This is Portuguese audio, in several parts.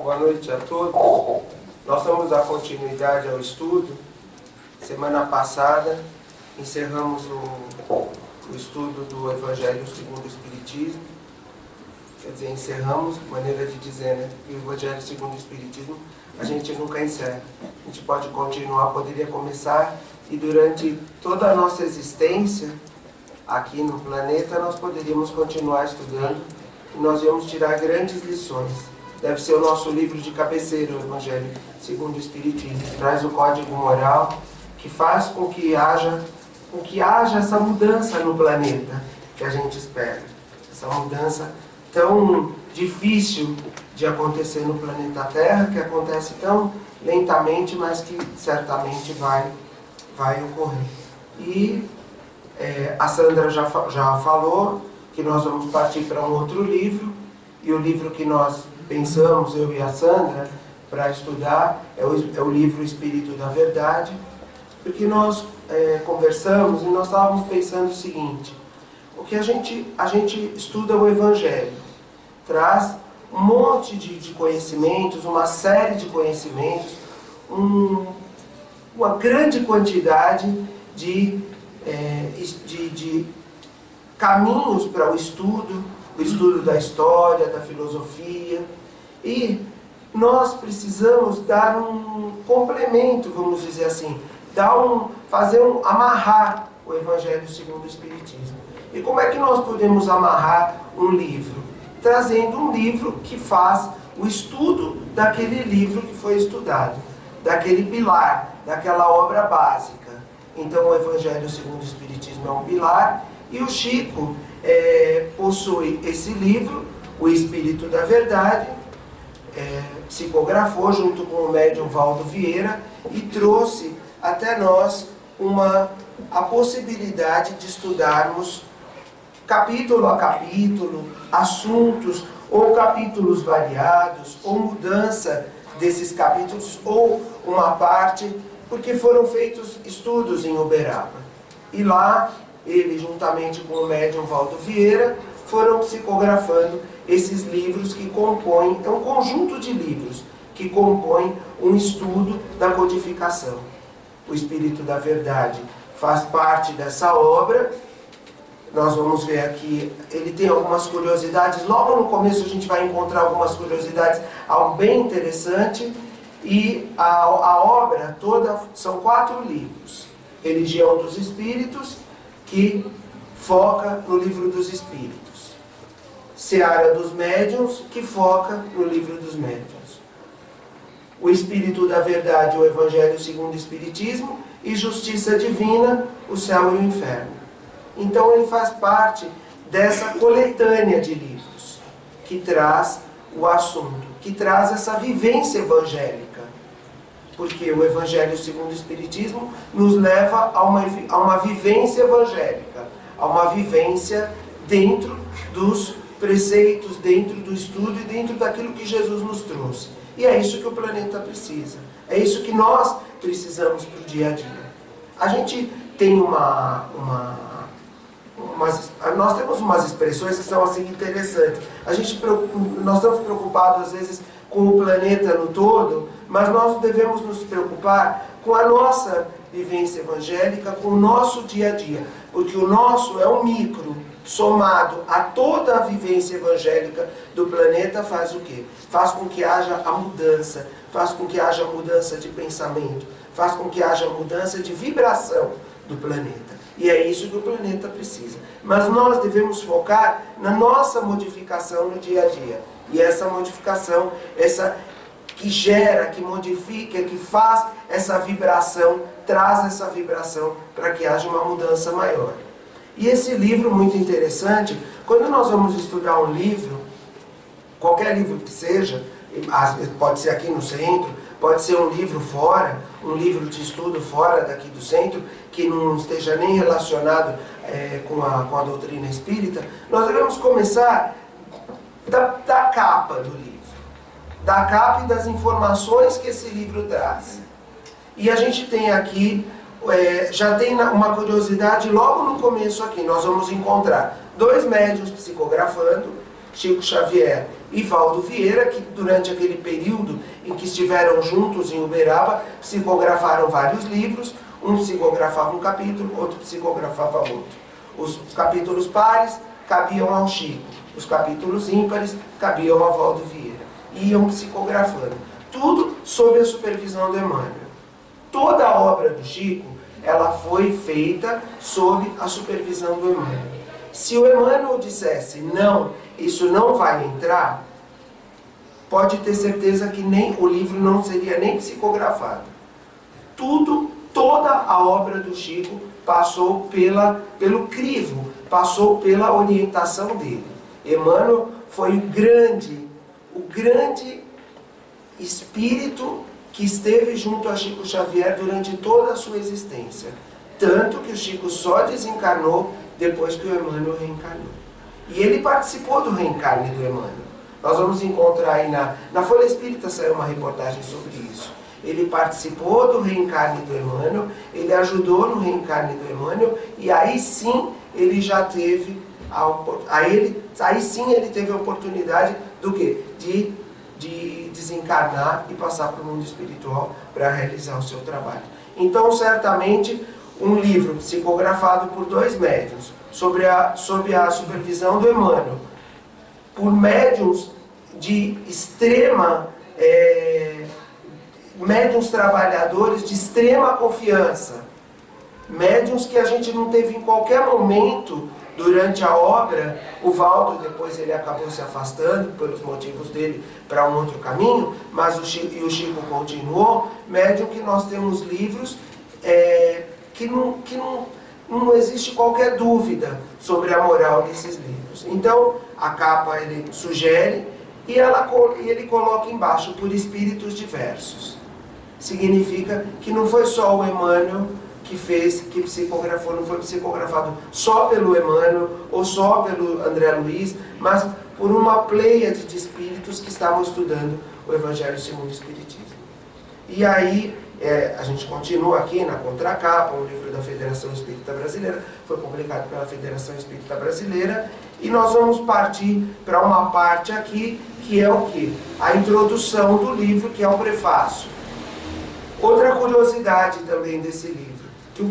Boa noite a todos. Nós vamos dar continuidade ao estudo. Semana passada encerramos o estudo do Evangelho segundo o Espiritismo. Quer dizer, encerramos, maneira de dizer, né? O Evangelho segundo o Espiritismo a gente nunca encerra. A gente pode continuar, poderia começar, e durante toda a nossa existência aqui no planeta nós poderíamos continuar estudando e nós íamos tirar grandes lições. Deve ser o nosso livro de cabeceira, o Evangelho segundo o Espiritismo. Traz o código moral que faz com que haja essa mudança no planeta que a gente espera. Essa mudança tão difícil de acontecer no planeta Terra, que acontece tão lentamente, mas que certamente vai ocorrer. E a Sandra já falou que nós vamos partir para um outro livro, e o livro que nós pensamos, eu e a Sandra, para estudar é o livro Espírito da Verdade, porque nós conversamos e nós estávamos pensando o seguinte: o que a gente estuda o Evangelho, traz um monte de conhecimentos, uma série de conhecimentos, uma grande quantidade de caminhos para o estudo da história, da filosofia, e nós precisamos dar um complemento, vamos dizer assim, amarrar o Evangelho segundo o Espiritismo. E como é que nós podemos amarrar um livro? Trazendo um livro que faz o estudo daquele livro que foi estudado, daquele pilar, daquela obra básica. Então o Evangelho segundo o Espiritismo é um pilar, e o Chico possui esse livro, o Espírito da Verdade, psicografou junto com o médium Valdo Vieira e trouxe até nós a possibilidade de estudarmos capítulo a capítulo, assuntos ou capítulos variados, ou mudança desses capítulos, ou uma parte, porque foram feitos estudos em Uberaba. E lá, ele juntamente com o médium Valdo Vieira, foram psicografando esses livros que compõem, é um conjunto de livros que compõem um estudo da codificação. O Espírito da Verdade faz parte dessa obra. Nós vamos ver aqui, ele tem algumas curiosidades. Logo no começo a gente vai encontrar algumas curiosidades, algo bem interessante. E a obra toda são 4 livros. Religião dos Espíritos, que foca no Livro dos Espíritos. Seara dos Médiuns, que foca no Livro dos Médiuns. O Espírito da Verdade, o Evangelho segundo o Espiritismo, e Justiça Divina, o Céu e o Inferno. Então ele faz parte dessa coletânea de livros, que traz o assunto, que traz essa vivência evangélica. Porque o Evangelho segundo o Espiritismo nos leva a uma vivência evangélica, a uma vivência dentro dos preceitos, dentro do estudo e dentro daquilo que Jesus nos trouxe. E é isso que o planeta precisa. É isso que nós precisamos para o dia a dia. A gente tem nós temos umas expressões que são assim interessantes. Nós estamos preocupados às vezes com o planeta no todo, mas nós devemos nos preocupar com a nossa vivência evangélica, com o nosso dia a dia, porque o nosso é um micro, somado a toda a vivência evangélica do planeta, faz o quê? Faz com que haja a mudança, faz com que haja mudança de pensamento, faz com que haja mudança de vibração do planeta. E é isso que o planeta precisa. Mas nós devemos focar na nossa modificação no dia a dia. E essa modificação, essa que gera, que modifica, que faz essa vibração, traz essa vibração para que haja uma mudança maior. E esse livro, muito interessante, quando nós vamos estudar um livro, qualquer livro que seja, pode ser aqui no centro, pode ser um livro fora, um livro de estudo fora daqui do centro, que não esteja nem relacionado com a doutrina espírita, nós devemos começar da capa do livro, da capa e das informações que esse livro traz. E a gente tem aqui, já tem uma curiosidade logo no começo aqui, nós vamos encontrar 2 médiuns psicografando, Chico Xavier e Valdo Vieira, que durante aquele período em que estiveram juntos em Uberaba, psicografaram vários livros, um psicografava um capítulo, outro psicografava outro. Os capítulos pares cabiam ao Chico, os capítulos ímpares cabiam ao Valdo Vieira. E iam psicografando. Tudo sob a supervisão do Emmanuel. Toda a obra do Chico, ela foi feita sob a supervisão do Emmanuel. Se o Emmanuel dissesse, não, isso não vai entrar, pode ter certeza que nem o livro não seria nem psicografado. Toda a obra do Chico passou pelo crivo, passou pela orientação dele. Emmanuel foi o grande espírito que esteve junto a Chico Xavier durante toda a sua existência. Tanto que o Chico só desencarnou depois que o Emmanuel reencarnou. E ele participou do reencarne do Emmanuel. Nós vamos encontrar aí na Folha Espírita, saiu uma reportagem sobre isso. Ele participou do reencarne do Emmanuel, ele ajudou no reencarne do Emmanuel, e aí sim ele já teve aí sim ele teve a oportunidade do quê? De desencarnar e passar para o mundo espiritual para realizar o seu trabalho. Então, certamente, um livro psicografado por 2 médiuns, sob a supervisão do Emmanuel, por médiuns de extrema, médiuns trabalhadores de extrema confiança, médiuns que a gente não teve em qualquer momento durante a obra. O Valdo depois ele acabou se afastando pelos motivos dele para um outro caminho, mas o Chico continuou. Médium que nós temos livros que não existe qualquer dúvida sobre a moral desses livros. Então a capa ele sugere e ele coloca embaixo, por espíritos diversos. Significa que não foi só o Emmanuel que psicografou, não foi psicografado só pelo Emmanuel ou só pelo André Luiz, mas por uma pleiade de espíritos que estavam estudando o Evangelho segundo o Espiritismo. E aí, a gente continua aqui na contracapa, um livro da Federação Espírita Brasileira, foi publicado pela Federação Espírita Brasileira, e nós vamos partir para uma parte aqui, que é o quê? A introdução do livro, que é o prefácio. Outra curiosidade também desse livro, que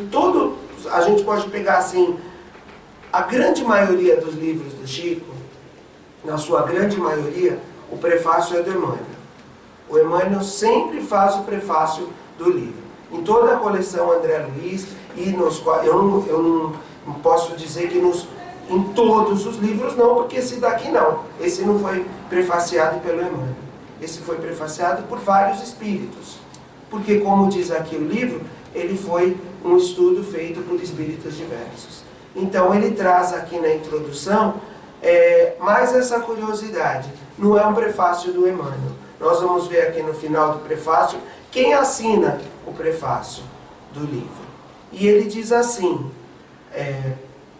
a gente pode pegar assim, a grande maioria dos livros do Chico, na sua grande maioria, o prefácio é do Emmanuel. O Emmanuel sempre faz o prefácio do livro. Em toda a coleção André Luiz, eu não posso dizer que em todos os livros não, porque esse daqui não. Esse não foi prefaciado pelo Emmanuel. Esse foi prefaciado por vários espíritos. Porque, como diz aqui o livro, ele foi um estudo feito por espíritos diversos. Então ele traz aqui na introdução mais essa curiosidade. Não é um prefácio do Emmanuel. Nós vamos ver aqui no final do prefácio quem assina o prefácio do livro. E ele diz assim,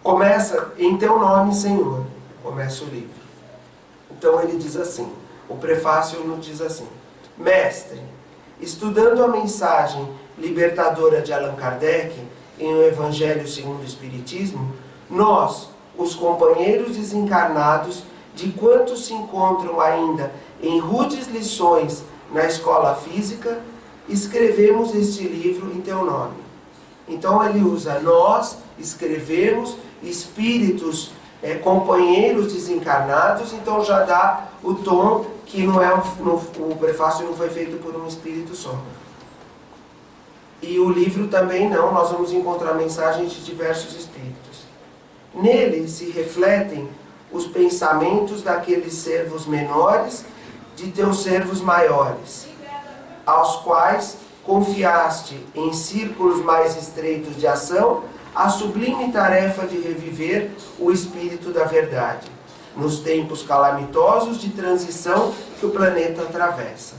começa em teu nome, Senhor, começa o livro. Então ele diz assim, o prefácio nos diz assim: Mestre, estudando a mensagem libertadora de Allan Kardec em O Evangelho segundo o Espiritismo, nós, os companheiros desencarnados de quantos se encontram ainda em rudes lições na escola física, escrevemos este livro em teu nome. Então ele usa nós, escrevemos, espíritos, companheiros desencarnados, então já dá o tom que não é o prefácio não foi feito por um espírito só. E o livro também não, nós vamos encontrar mensagens de diversos espíritos. Nele se refletem os pensamentos daqueles servos menores de teus servos maiores, aos quais confiaste em círculos mais estreitos de ação a sublime tarefa de reviver o espírito da verdade, nos tempos calamitosos de transição que o planeta atravessa.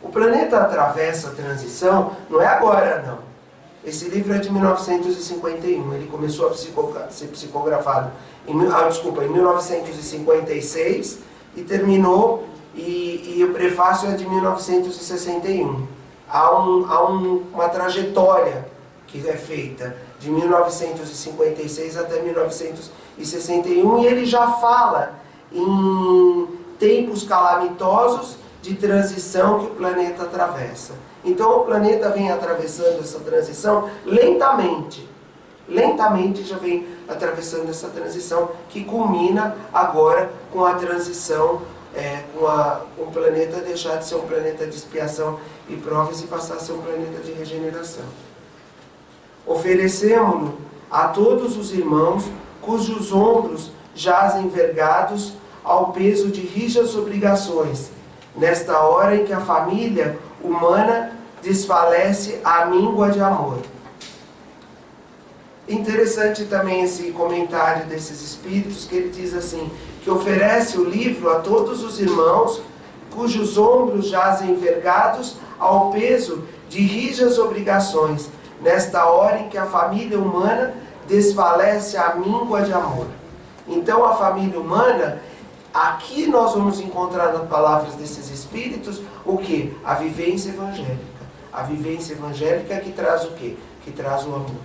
O planeta atravessa a transição, não é agora não. Esse livro é de 1951, ele começou a ser psicografado em 1956 e terminou, e o prefácio é de 1961. Há uma trajetória que é feita de 1956 até 1961, e ele já fala em tempos calamitosos de transição que o planeta atravessa. Então o planeta vem atravessando essa transição lentamente. Lentamente já vem atravessando essa transição que culmina agora com a transição, com o planeta deixar de ser um planeta de expiação e provas e passar a ser um planeta de regeneração. Oferecemo-lo a todos os irmãos cujos ombros jazem vergados ao peso de rijas obrigações, nesta hora em que a família humana desfalece à míngua de amor. Interessante também esse comentário desses espíritos, que ele diz assim, que oferece o livro a todos os irmãos cujos ombros jazem vergados ao peso de rijas obrigações, nesta hora em que a família humana desfalece à míngua de amor. Então a família humana, aqui nós vamos encontrar nas palavras desses espíritos o que? A vivência evangélica. A vivência evangélica que traz o quê? Que traz o amor.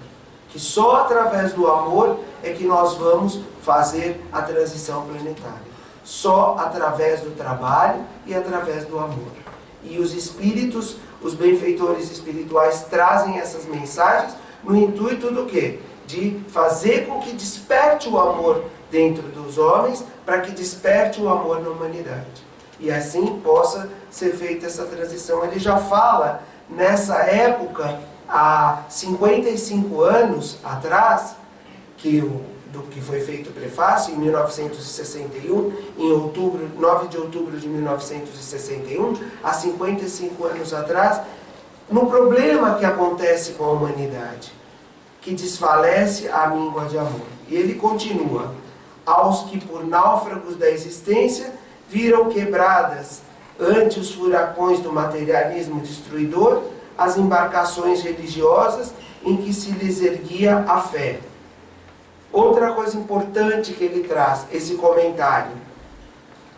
Que só através do amor é que nós vamos fazer a transição planetária. Só através do trabalho e através do amor. E os espíritos, os benfeitores espirituais trazem essas mensagens no intuito do quê? De fazer com que desperte o amor dentro dos homens, para que desperte o amor na humanidade. E assim possa ser feita essa transição. Ele já fala, nessa época, há 55 anos atrás, do que foi feito o prefácio, em 1961, em 9 de outubro de 1961, há 55 anos atrás, no problema que acontece com a humanidade, que desfalece a míngua de amor. E ele continua: aos que por náufragos da existência viram quebradas ante os furacões do materialismo destruidor as embarcações religiosas em que se lhes erguia a fé. Outra coisa importante que ele traz, esse comentário: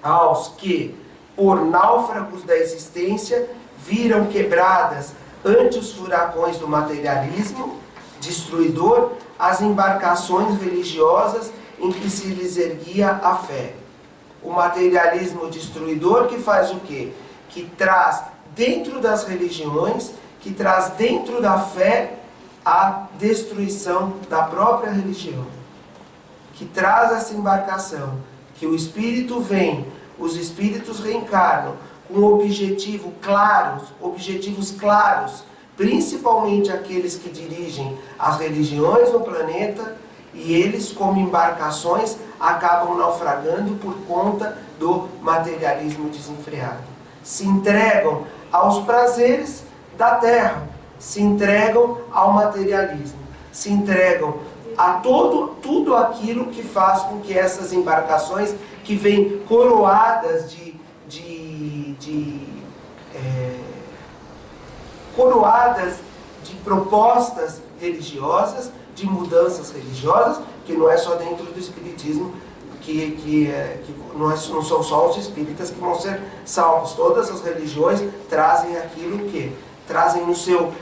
aos que por náufragos da existência viram quebradas ante os furacões do materialismo destruidor as embarcações religiosas em que se lhes erguia a fé. O materialismo destruidor que faz o quê? Que traz dentro das religiões, que traz dentro da fé a destruição da própria religião. Que traz essa embarcação, que o Espírito vem, os Espíritos reencarnam com objetivos claros, principalmente aqueles que dirigem as religiões no planeta, e eles, como embarcações, acabam naufragando por conta do materialismo desenfreado. Se entregam aos prazeres da terra, se entregam ao materialismo, se entregam a tudo aquilo que faz com que essas embarcações, que vêm coroadas coroadas de propostas religiosas, de mudanças religiosas, que não é só dentro do Espiritismo, não são só os espíritas que vão ser salvos. Todas as religiões trazem aquilo que trazem no seu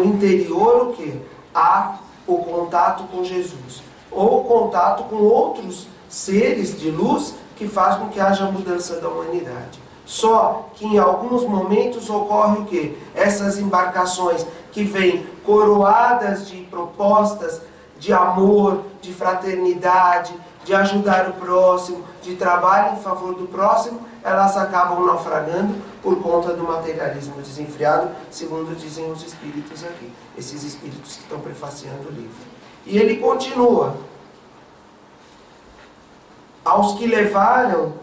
interior o que? O contato com Jesus, ou o contato com outros seres de luz que faz com que haja mudança da humanidade. Só que em alguns momentos ocorre o que? Essas embarcações que vêm coroadas de propostas de amor, de fraternidade, de ajudar o próximo, de trabalho em favor do próximo, elas acabam naufragando por conta do materialismo desenfreado, segundo dizem os espíritos aqui, esses espíritos que estão prefaciando o livro. E ele continua: aos que levantam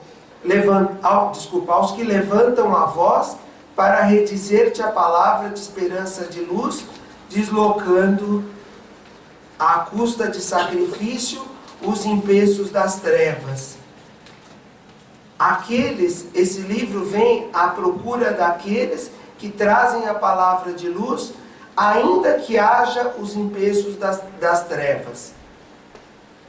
a voz para redizer-te a palavra de esperança de luz, deslocando à custa de sacrifício os empeços das trevas. Esse livro vem à procura daqueles que trazem a palavra de luz, ainda que haja os empeços das trevas.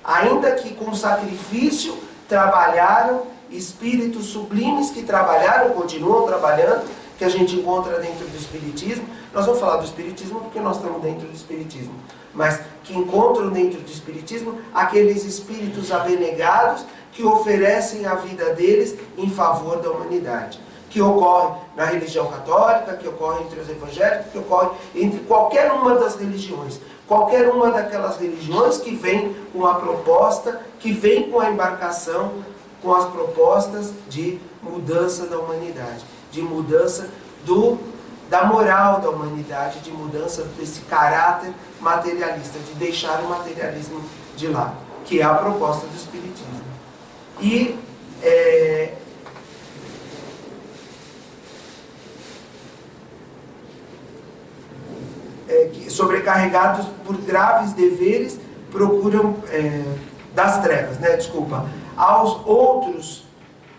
Ainda que com sacrifício trabalharam, espíritos sublimes que trabalharam, continuam trabalhando, que a gente encontra dentro do Espiritismo. Nós vamos falar do Espiritismo porque nós estamos dentro do Espiritismo, mas que encontram dentro do Espiritismo aqueles espíritos abnegados que oferecem a vida deles em favor da humanidade. Que ocorre na religião católica, que ocorre entre os evangélicos, que ocorre entre qualquer uma das religiões. Qualquer uma daquelas religiões que vem com a proposta, que vem com a embarcação, com as propostas de mudança da humanidade, de mudança da moral da humanidade, de mudança desse caráter materialista, de deixar o materialismo de lado, que é a proposta do Espiritismo. E sobrecarregados por graves deveres, procuram das trevas, aos outros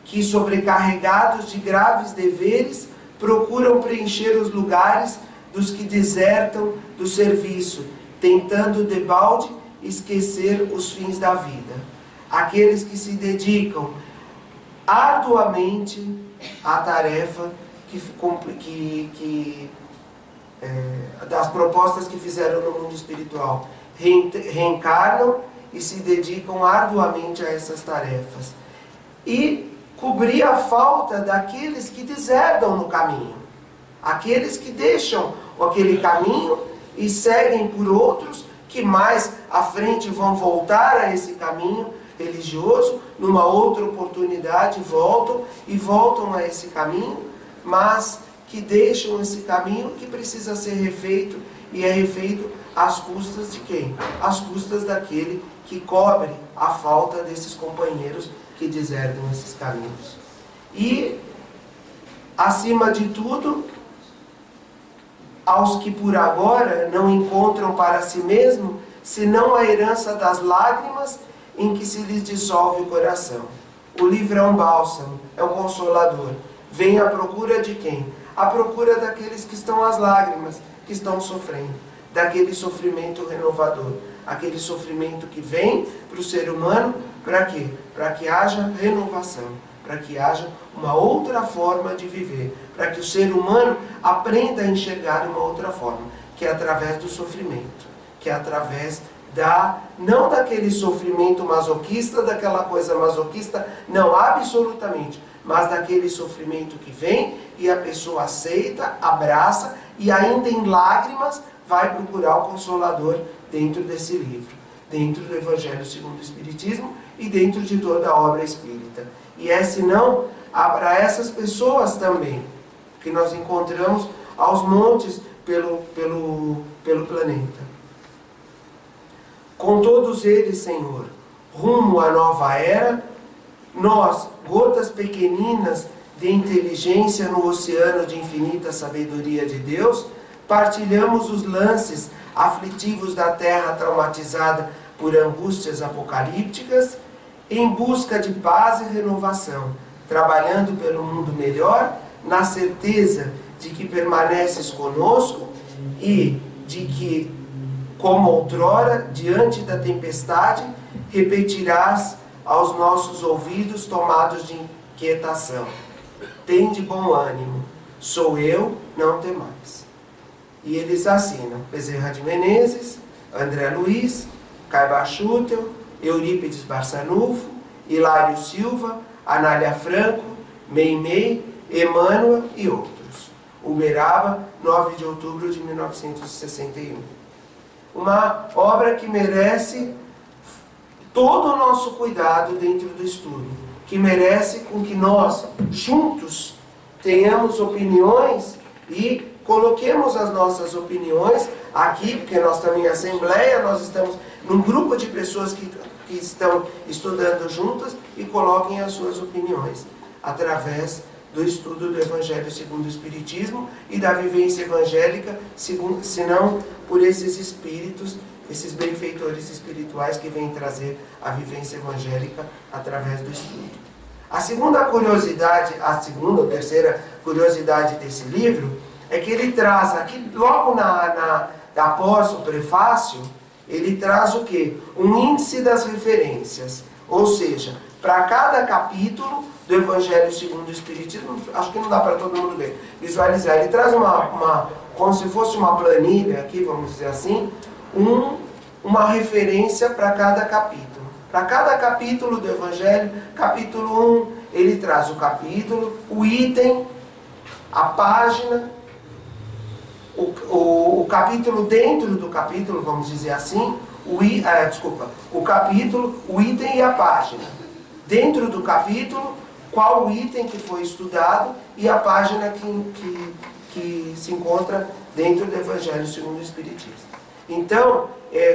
que, sobrecarregados de graves deveres, procuram preencher os lugares dos que desertam do serviço, tentando debalde esquecer os fins da vida. Aqueles que se dedicam arduamente à tarefa das propostas que fizeram no mundo espiritual, reencarnam e se dedicam arduamente a essas tarefas. E cobrir a falta daqueles que deserdam no caminho. Aqueles que deixam aquele caminho e seguem por outros que mais à frente vão voltar a esse caminho religioso, numa outra oportunidade voltam a esse caminho, mas que deixam esse caminho que precisa ser refeito, e é refeito às custas de quem? Às custas daquele que cobre a falta desses companheiros que deserdam esses caminhos. E, acima de tudo, aos que por agora não encontram para si mesmo senão a herança das lágrimas em que se lhes dissolve o coração. O livro é um bálsamo, é um consolador. Vem à procura de quem? À procura daqueles que estão às lágrimas, que estão sofrendo, daquele sofrimento renovador, aquele sofrimento que vem para o ser humano, para quê? Para que haja renovação, para que haja uma outra forma de viver, para que o ser humano aprenda a enxergar uma outra forma, que é através do sofrimento, que é através não daquele sofrimento masoquista, daquela coisa masoquista, não, absolutamente, mas daquele sofrimento que vem e a pessoa aceita, abraça e ainda em lágrimas vai procurar o Consolador dentro desse livro, dentro do Evangelho segundo o Espiritismo e dentro de toda a obra espírita. E senão, para essas pessoas também, que nós encontramos aos montes pelo planeta. Com todos eles, Senhor, rumo à nova era, nós, gotas pequeninas de inteligência no oceano de infinita sabedoria de Deus, partilhamos os lances aflitivos da terra traumatizada por angústias apocalípticas, em busca de paz e renovação, trabalhando pelo mundo melhor, na certeza de que permaneces conosco e de que, como outrora, diante da tempestade, repetirás aos nossos ouvidos tomados de inquietação: tende bom ânimo, sou eu, não temais. E eles assinam Bezerra de Menezes, André Luiz, Caiba Schutel, Eurípides Barçanufo, Hilário Silva, Anália Franco, Meimei, Emmanuel e outros. Uberaba, 9 de outubro de 1961. Uma obra que merece todo o nosso cuidado dentro do estudo, que merece com que nós, juntos, tenhamos opiniões e coloquemos as nossas opiniões aqui, porque nós estamos em assembleia, nós estamos num grupo de pessoas que estão estudando juntas, e coloquem as suas opiniões através do estudo do Evangelho segundo o Espiritismo e da vivência evangélica, senão por esses espíritos, esses benfeitores espirituais que vêm trazer a vivência evangélica através do estudo. A segunda curiosidade, ou terceira curiosidade desse livro, é que ele traz aqui, logo após o prefácio, ele traz o quê? Um índice das referências. Ou seja, para cada capítulo do Evangelho segundo o Espiritismo, acho que não dá para todo mundo ler, visualizar. Ele traz como se fosse uma planilha aqui, vamos dizer assim, uma referência para cada capítulo. Para cada capítulo do Evangelho, capítulo 1, ele traz o capítulo, o item, a página, o capítulo dentro do capítulo, vamos dizer assim, o capítulo, o item e a página. Dentro do capítulo, qual o item que foi estudado e a página que se encontra dentro do Evangelho segundo o Espiritismo. Então,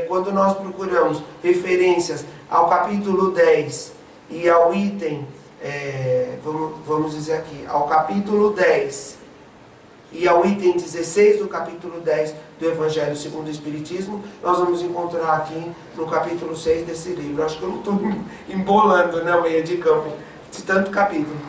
quando nós procuramos referências ao capítulo 10 e ao item, vamos dizer aqui, ao capítulo 10 e ao item 16 do capítulo 10 do Evangelho segundo o Espiritismo, nós vamos encontrar aqui no capítulo 6 desse livro. Acho que eu não estou embolando no meio de campo de tanto capítulo.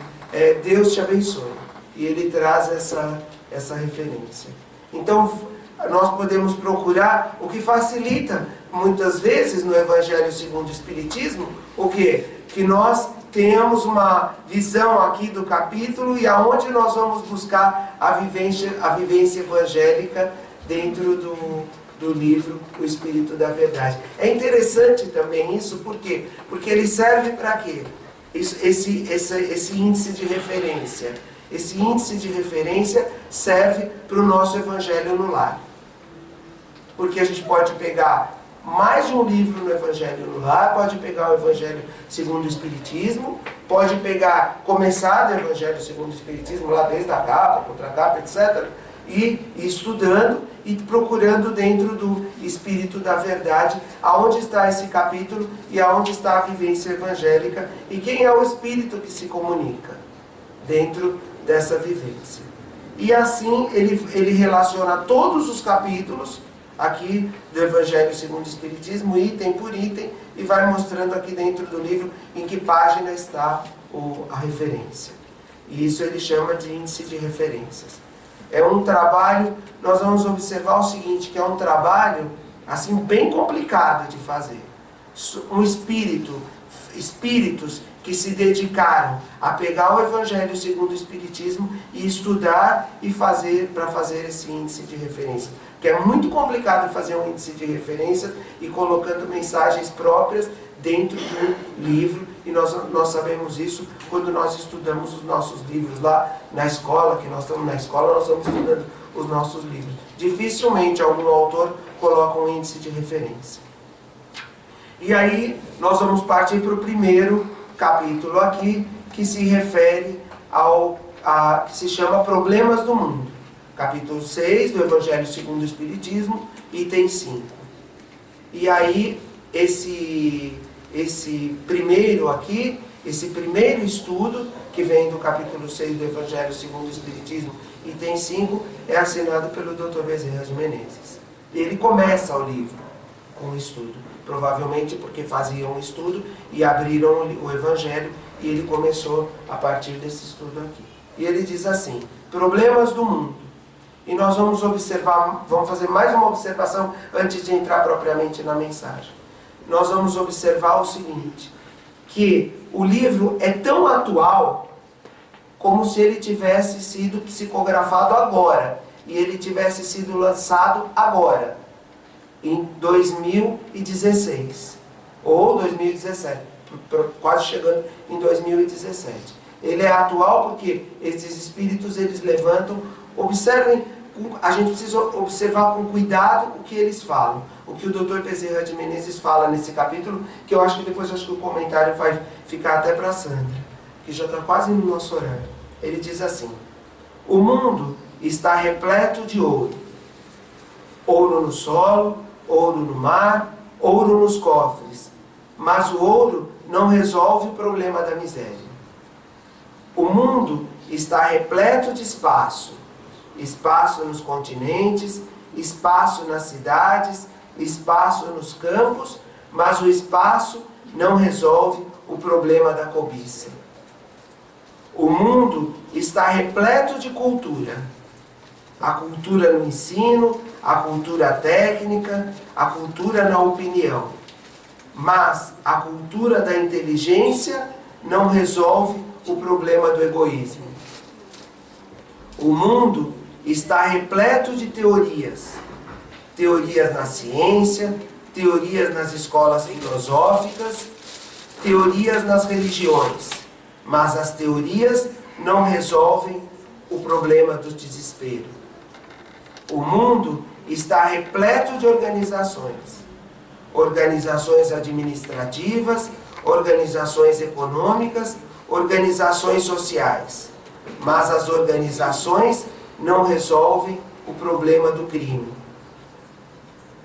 Deus te abençoe. E ele traz essa referência. Então, nós podemos procurar o que facilita, muitas vezes, no Evangelho segundo o Espiritismo, o quê? Que nós tenhamos uma visão aqui do capítulo e aonde nós vamos buscar a vivência evangélica dentro do livro O Espírito da Verdade. É interessante também isso, por quê? Porque ele serve para quê? Esse índice de referência. Esse índice de referência serve para o nosso Evangelho no Lar. Porque a gente pode pegar mais de um livro no Evangelho no Lar, pode pegar o Evangelho segundo o Espiritismo, pode começar do Evangelho segundo o Espiritismo, lá desde a capa, contra a capa, etc., e estudando e procurando dentro do Espírito da Verdade aonde está esse capítulo e aonde está a vivência evangélica e quem é o Espírito que se comunica dentro dessa vivência. E assim ele relaciona todos os capítulos aqui do Evangelho segundo o Espiritismo, item por item, e vai mostrando aqui dentro do livro em que página está a referência. E isso ele chama de índice de referências. É um trabalho, nós vamos observar o seguinte, que é um trabalho assim bem complicado de fazer. Espíritos que se dedicaram a pegar o Evangelho segundo o Espiritismo e estudar e para fazer esse índice de referência. Porque é muito complicado fazer um índice de referência e colocando mensagens próprias dentro do livro, e nós sabemos isso quando nós estudamos os nossos livros lá na escola, que nós estamos na escola, nós estamos estudando os nossos livros. Dificilmente algum autor coloca um índice de referência. E aí nós vamos partir para o primeiro capítulo aqui, que se refere que se chama Problemas do Mundo. Capítulo 6 do Evangelho segundo o Espiritismo, item 5. E aí esse primeiro estudo, que vem do capítulo 6 do Evangelho segundo o Espiritismo, item 5, é assinado pelo Dr. Bezerra de Menezes. Ele começa o livro com o estudo, provavelmente porque faziam um estudo e abriram o Evangelho, e ele começou a partir desse estudo aqui. E ele diz assim: Problemas do Mundo. E nós vamos fazer mais uma observação antes de entrar propriamente na mensagem. Nós vamos observar o seguinte, que o livro é tão atual como se ele tivesse sido psicografado agora, e ele tivesse sido lançado agora, em 2016, ou 2017, quase chegando em 2017. Ele é atual porque esses espíritos, eles levantam, a gente precisa observar com cuidado o que eles falam. O que o Dr. Bezerra de Menezes fala nesse capítulo, que eu acho que depois o comentário vai ficar até para a Sandra, que já está quase no nosso horário. Ele diz assim: o mundo está repleto de ouro. Ouro no solo, ouro no mar, ouro nos cofres. Mas o ouro não resolve o problema da miséria. O mundo está repleto de espaço. Espaço nos continentes, espaço nas cidades, espaço nos campos, mas o espaço não resolve o problema da cobiça. O mundo está repleto de cultura. A cultura no ensino, a cultura técnica, a cultura na opinião. Mas a cultura da inteligência não resolve o problema do egoísmo. O mundo está repleto de teorias. Teorias na ciência, teorias nas escolas filosóficas, teorias nas religiões, mas as teorias não resolvem o problema do desespero. O mundo está repleto de organizações. Organizações administrativas, organizações econômicas, organizações sociais. Mas as organizações não resolvem o problema do crime.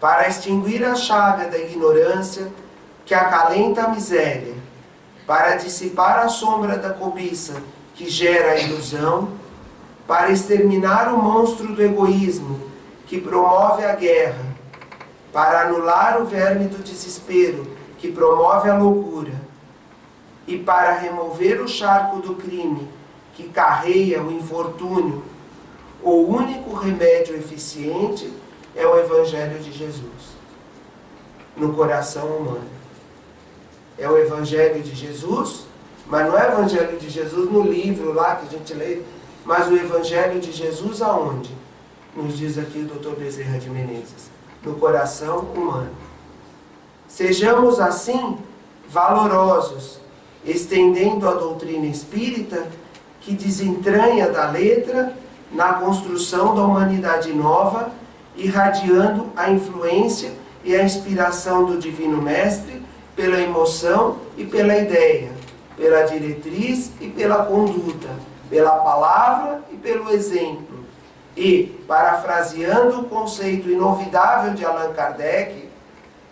Para extinguir a chaga da ignorância que acalenta a miséria, para dissipar a sombra da cobiça que gera a ilusão, para exterminar o monstro do egoísmo que promove a guerra, para anular o verme do desespero que promove a loucura, e para remover o charco do crime que carreia o infortúnio, o único remédio eficiente é o Evangelho de Jesus no coração humano. É o Evangelho de Jesus, mas não é o Evangelho de Jesus no livro lá que a gente lê, mas o Evangelho de Jesus aonde? Nos diz aqui o Dr. Bezerra de Menezes, no coração humano. Sejamos assim valorosos, estendendo a doutrina espírita que desentranha da letra na construção da humanidade nova, irradiando a influência e a inspiração do Divino Mestre pela emoção e pela ideia, pela diretriz e pela conduta, pela palavra e pelo exemplo. E, parafraseando o conceito inovidável de Allan Kardec,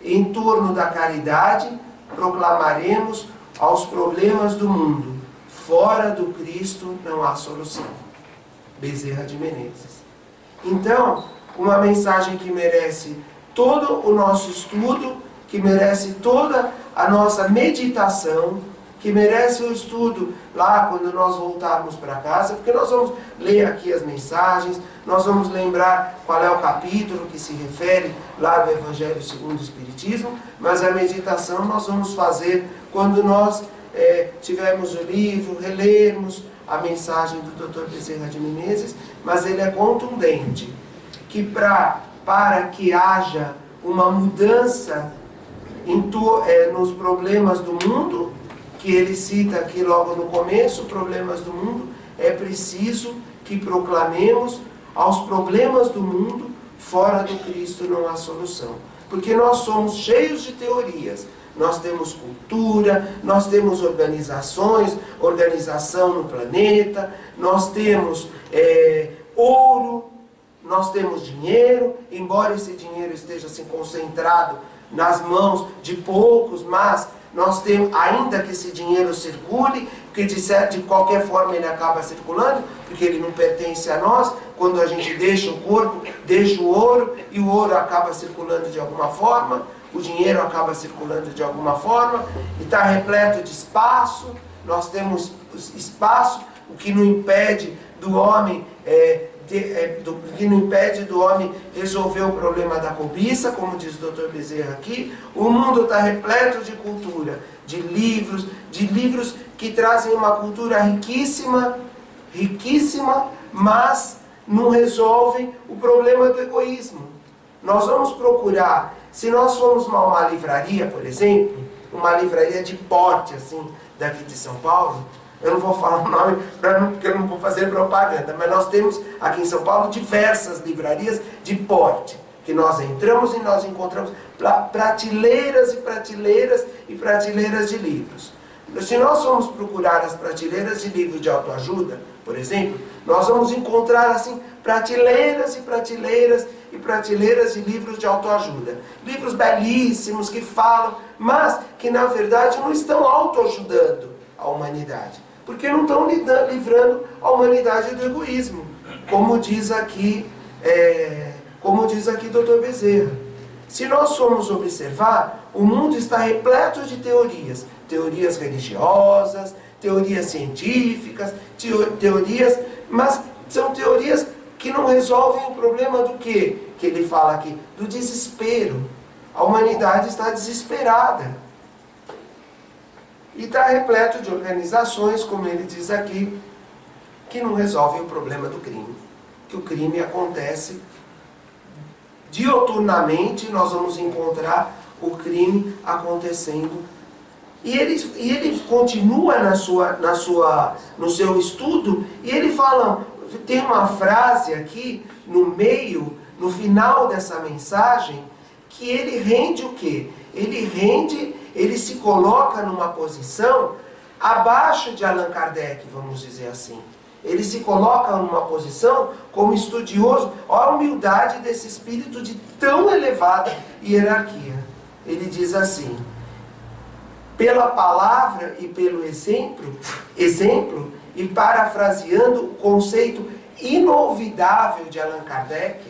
em torno da caridade, proclamaremos aos problemas do mundo: fora do Cristo não há solução. Bezerra de Menezes. Então, uma mensagem que merece todo o nosso estudo, que merece toda a nossa meditação, que merece o estudo lá quando nós voltarmos para casa, porque nós vamos ler aqui as mensagens, nós vamos lembrar qual é o capítulo que se refere lá do Evangelho segundo o Espiritismo, mas a meditação nós vamos fazer quando nós tivermos o livro, relermos a mensagem do Dr. Bezerra de Menezes, mas ele é contundente, que para que haja uma mudança nos problemas do mundo, que ele cita aqui logo no começo, problemas do mundo, é preciso que proclamemos aos problemas do mundo, fora do Cristo não há solução. Porque nós somos cheios de teorias, nós temos cultura, nós temos organizações, organização no planeta, nós temos ouro, nós temos dinheiro, embora esse dinheiro esteja assim concentrado nas mãos de poucos, mas nós temos, ainda que esse dinheiro circule, porque de qualquer forma ele acaba circulando, porque ele não pertence a nós, quando a gente deixa o corpo, deixa o ouro, e o ouro acaba circulando de alguma forma, o dinheiro acaba circulando de alguma forma, e está repleto de espaço, nós temos espaço, o que não impede do homem que não impede do homem resolver o problema da cobiça, como diz o Dr. Bezerra aqui. O mundo está repleto de cultura, de livros que trazem uma cultura riquíssima, mas não resolvem o problema do egoísmo. Nós vamos procurar, se nós formos a uma livraria, por exemplo, uma livraria de porte, assim, daqui de São Paulo, eu não vou falar o nome porque eu não vou fazer propaganda, mas nós temos aqui em São Paulo diversas livrarias de porte, que nós entramos e nós encontramos prateleiras e prateleiras e prateleiras de livros. Se nós formos procurar as prateleiras de livros de autoajuda, por exemplo, nós vamos encontrar assim prateleiras e prateleiras e prateleiras de livros de autoajuda. Livros belíssimos que falam, mas que na verdade não estão autoajudando a humanidade, porque não estão livrando a humanidade do egoísmo, como diz aqui Dr. Bezerra. Se nós formos observar, o mundo está repleto de teorias, teorias religiosas, teorias científicas, teorias, mas são teorias que não resolvem o problema do quê? Que ele fala aqui, do desespero. A humanidade está desesperada. E está repleto de organizações, como ele diz aqui, que não resolvem o problema do crime. Que o crime acontece dioturnamente, nós vamos encontrar o crime acontecendo E ele continua no seu estudo, e ele fala, tem uma frase aqui no meio, no final dessa mensagem, que ele rende o quê? Ele se coloca numa posição abaixo de Allan Kardec, vamos dizer assim. Ele se coloca numa posição como estudioso. Olha a humildade desse espírito de tão elevada hierarquia. Ele diz assim: pela palavra e pelo exemplo, e parafraseando o conceito inolvidável de Allan Kardec,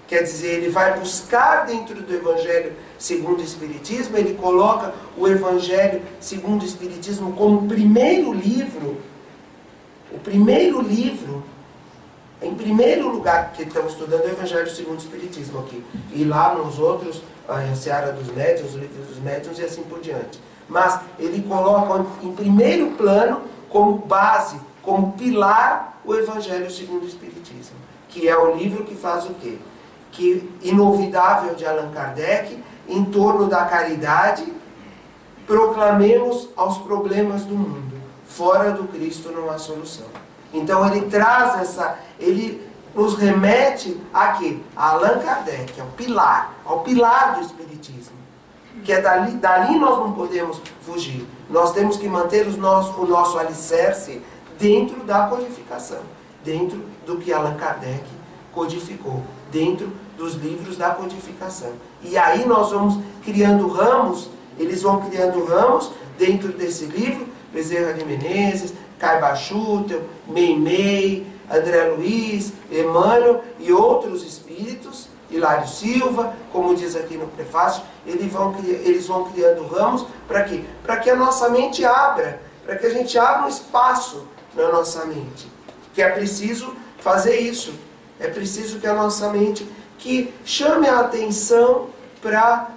quer dizer, ele vai buscar dentro do Evangelho segundo o Espiritismo, ele coloca o Evangelho segundo o Espiritismo como primeiro livro, o primeiro livro, em primeiro lugar, que estamos estudando o Evangelho segundo o Espiritismo aqui, e lá nos outros, a Seara dos Médiuns, os livros dos Médiuns e assim por diante. Mas ele coloca em primeiro plano, como base, como pilar, o Evangelho segundo o Espiritismo, que é o livro que faz o quê? Que inolvidável de Allan Kardec, em torno da caridade, proclamemos aos problemas do mundo. Fora do Cristo não há solução. Então ele traz ele nos remete a quê? A Allan Kardec, ao pilar do Espiritismo. Que é dali nós não podemos fugir. Nós temos que manter o nosso alicerce dentro da codificação, dentro do que Allan Kardec codificou, dentro dos livros da codificação. E aí nós vamos criando ramos, eles vão criando ramos dentro desse livro, Bezerra de Menezes, Caiba Schutel, Meimei, André Luiz, Emmanuel e outros espíritos, Hilário Silva, como diz aqui no prefácio, eles vão criando ramos para quê? Para que a nossa mente abra, para que a gente abra um espaço na nossa mente. Que é preciso fazer isso. É preciso que a nossa mente que chame a atenção para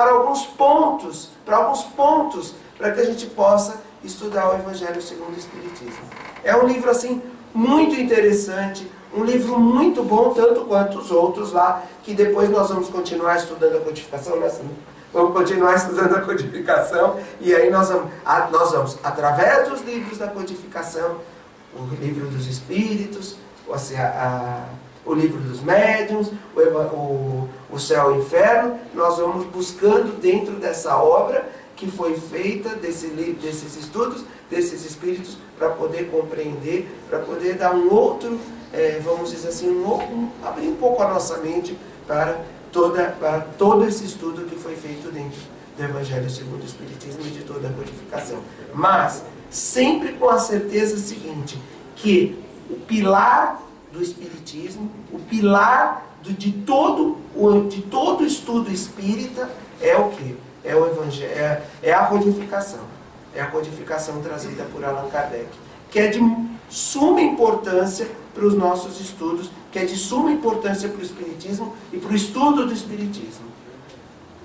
alguns pontos, para que a gente possa estudar o Evangelho segundo o Espiritismo. É um livro assim muito interessante, um livro muito bom, tanto quanto os outros lá, que depois nós vamos continuar estudando a codificação, né? Vamos continuar estudando a codificação, e aí nós vamos, através dos livros da codificação, o livro dos Espíritos, o livro dos Médiuns, o Céu e o Inferno, nós vamos buscando dentro dessa obra que foi feita, desses estudos, desses Espíritos, para poder compreender, para poder dar um outro, vamos dizer assim, abrir um pouco a nossa mente para todo esse estudo que foi feito dentro do Evangelho segundo o Espiritismo e de toda a codificação. Mas, sempre com a certeza seguinte, que o pilar do Espiritismo, o pilar de todo o estudo espírita é o quê? É o Evangelho, é a codificação. É a codificação trazida por Allan Kardec, que é de suma importância para os nossos estudos, que é de suma importância para o Espiritismo e para o estudo do Espiritismo.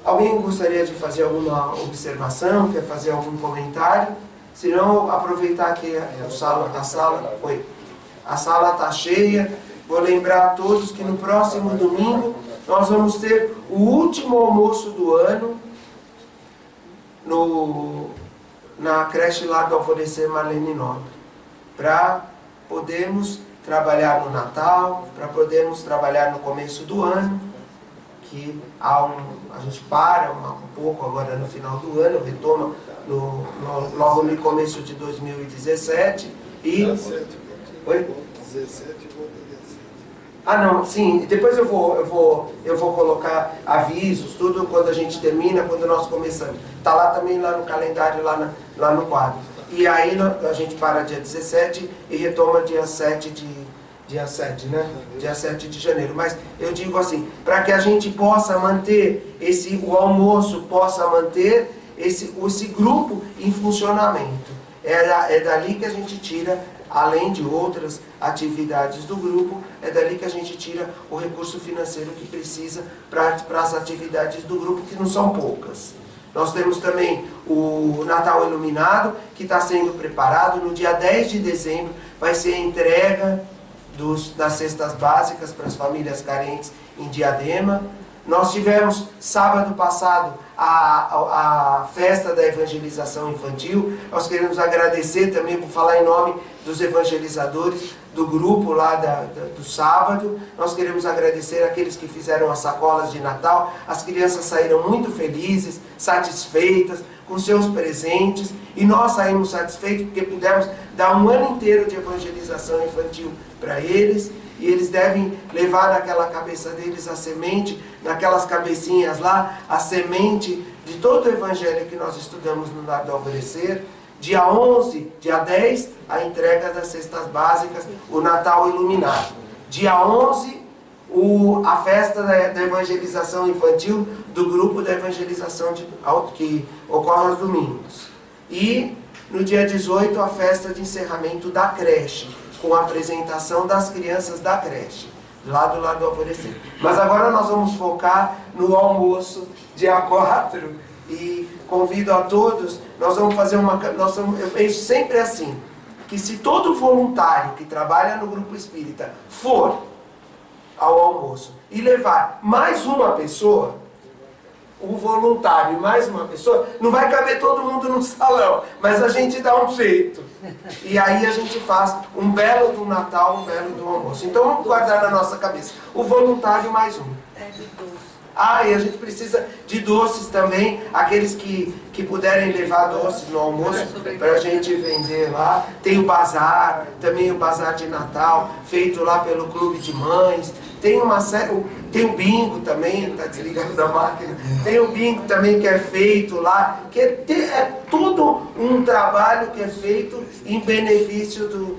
Alguém gostaria de fazer alguma observação, quer fazer algum comentário? Se não, aproveitar que a sala está cheia. Vou lembrar a todos que no próximo domingo nós vamos ter o último almoço do ano na creche lá do Alvorecer Marlene Nobre, para podermos trabalhar no Natal, para podermos trabalhar no começo do ano, que a gente para um pouco agora no final do ano, retoma logo no começo de 2017 e... Oi? 17 não, sim, depois eu vou colocar avisos, tudo quando a gente termina, quando nós começamos. Está lá também, lá no calendário, lá no quadro. E aí a gente para dia 17 e retoma dia 7 né? Dia 7 de janeiro. Mas eu digo assim, para que a gente possa manter o almoço, possa manter esse grupo em funcionamento. É dali que a gente tira, além de outras atividades do grupo, é dali que a gente tira o recurso financeiro que precisa para as atividades do grupo, que não são poucas. Nós temos também o Natal Iluminado, que está sendo preparado. No dia 10 de dezembro vai ser a entrega das cestas básicas para as famílias carentes em Diadema. Nós tivemos, sábado passado, a festa da evangelização infantil. Nós queremos agradecer também, por falar em nome dos evangelizadores do grupo lá do sábado. Nós queremos agradecer aqueles que fizeram as sacolas de Natal. As crianças saíram muito felizes, satisfeitas com seus presentes, e nós saímos satisfeitos porque pudemos dar um ano inteiro de evangelização infantil para eles. E eles devem levar naquela cabeça deles a semente, naquelas cabecinhas lá, a semente de todo o evangelho que nós estudamos no Lar do Alvorecer. Dia 11, dia 10, a entrega das cestas básicas, o Natal iluminado. Dia 11, a festa da evangelização infantil do grupo da evangelização que ocorre aos domingos. E no dia 18, a festa de encerramento da creche, com a apresentação das crianças da creche, lá do Lar do Alvorecer. Mas agora nós vamos focar no almoço, dia 4, e convido a todos, nós vamos fazer eu penso sempre assim, que se todo voluntário que trabalha no grupo espírita for ao almoço e levar mais uma pessoa, o voluntário e mais uma pessoa, não vai caber todo mundo no salão, mas a gente dá um jeito. E aí a gente faz um belo do Natal, um belo do almoço. Então vamos guardar na nossa cabeça. O voluntário mais um. E a gente precisa de doces também, aqueles que puderem levar doces no almoço para a gente vender lá. Tem o bazar, também o bazar de Natal, feito lá pelo Clube de Mães. Tem tem o bingo também, está desligado da máquina. Tem o bingo também que é feito lá, que é todo um trabalho que é feito em benefício do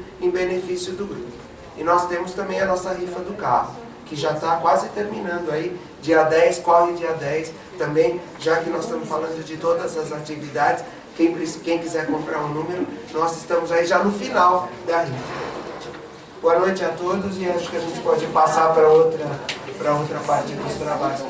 grupo. E nós temos também a nossa rifa do carro, que já está quase terminando aí. Dia 10, corre dia 10 também, já que nós estamos falando de todas as atividades. Quem quiser comprar um número, nós estamos aí já no final da rifa. Boa noite a todos, e acho que a gente pode passar para outra parte dos trabalhos.